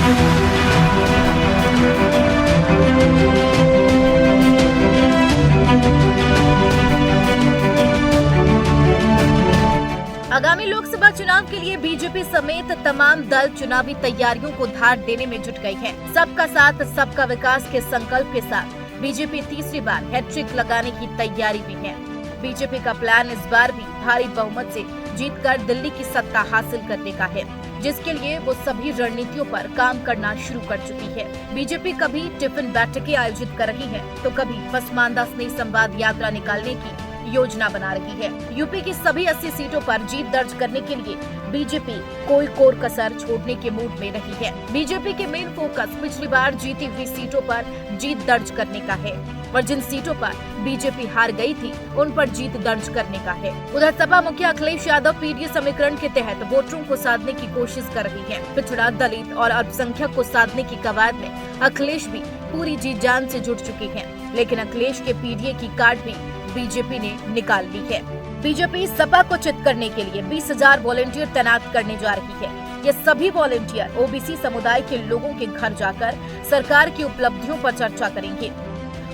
आगामी लोकसभा चुनाव के लिए बीजेपी समेत तमाम दल चुनावी तैयारियों को धार देने में जुट गई है। सबका साथ सबका विकास के संकल्प के साथ बीजेपी तीसरी बार हैट्रिक लगाने की तैयारी में है। बीजेपी का प्लान इस बार भी भारी बहुमत से जीतकर दिल्ली की सत्ता हासिल करने का है, जिसके लिए वो सभी रणनीतियों पर काम करना शुरू कर चुकी है। बीजेपी कभी टिफिन बैठकें आयोजित कर रही है, तो कभी पसमानदा स्नेह संवाद यात्रा निकालने की योजना बना रही है। यूपी की सभी 80 सीटों पर जीत दर्ज करने के लिए बीजेपी कोई कोर कसर छोड़ने के मूड में रही है। बीजेपी के मेन फोकस पिछली बार जीती हुई सीटों पर जीत दर्ज करने का है और जिन सीटों पर बीजेपी हार गई थी उन पर जीत दर्ज करने का है। उधर सपा मुखिया अखिलेश यादव पीडीए समीकरण के तहत वोटरों को साधने की कोशिश कर रही है। पिछड़ा, दलित और अल्पसंख्यक को साधने की कवायद में अखिलेश भी पूरी जी जान से जुट चुके हैं, लेकिन अखिलेश के पीडीए की कार्ड भी बीजेपी ने निकाल ली है। बीजेपी सपा को चित करने के लिए 20,000 वॉलेंटियर तैनात करने जा रही है। ये सभी वॉलेंटियर ओबीसी समुदाय के लोगों के घर जाकर सरकार की उपलब्धियों पर चर्चा करेंगे।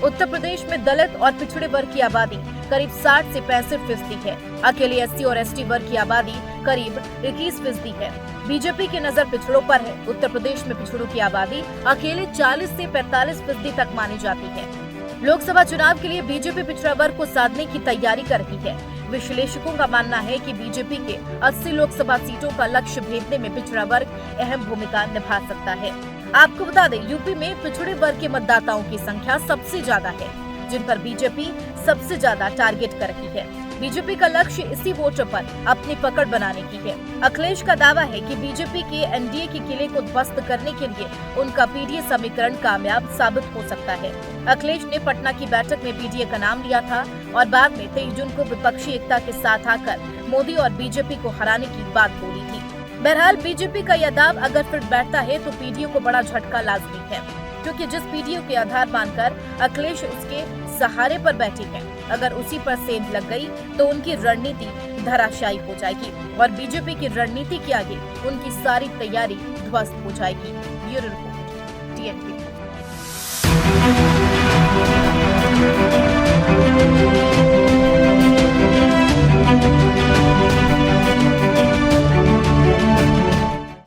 उत्तर प्रदेश में दलित और पिछड़े वर्ग की आबादी करीब 60 से 65% है। अकेले एससी और एसटी वर्ग की आबादी करीब 21% है। बीजेपी की नजर पिछड़ों पर है। उत्तर प्रदेश में पिछड़ों की आबादी अकेले 40 से 45% तक मानी जाती है। लोकसभा चुनाव के लिए बीजेपी पिछड़ा वर्ग को साधने की तैयारी कर रही है। विश्लेषकों का मानना है कि बीजेपी के 80 लोकसभा सीटों का लक्ष्य भेदने में पिछड़ा वर्ग अहम भूमिका निभा सकता है। आपको बता दें, यूपी में पिछड़े वर्ग के मतदाताओं की संख्या सबसे ज्यादा है, जिन पर बीजेपी सबसे ज्यादा टारगेट कर रही है। बीजेपी का लक्ष्य इसी वोटर पर अपनी पकड़ बनाने की है। अखिलेश का दावा है कि बीजेपी के एनडीए के किले को ध्वस्त करने के लिए उनका पीडीए समीकरण कामयाब साबित हो सकता है। अखिलेश ने पटना की बैठक में पीडीए का नाम लिया था और बाद में 23 जून को विपक्षी एकता के साथ आकर मोदी और बीजेपी को हराने की बात बोली थी। बहरहाल बीजेपी का यह दाव अगर फिर बैठता है तो पीडीए को बड़ा झटका लाजमी है, क्योंकि जिस पीडीए के आधार मानकर अखिलेश उसके सहारे पर बैठे हैं, अगर उसी पर सेंध लग गई तो उनकी रणनीति धराशायी हो जाएगी और बीजेपी की रणनीति के आगे उनकी सारी तैयारी ध्वस्त हो जाएगी। Bureau report, TNP।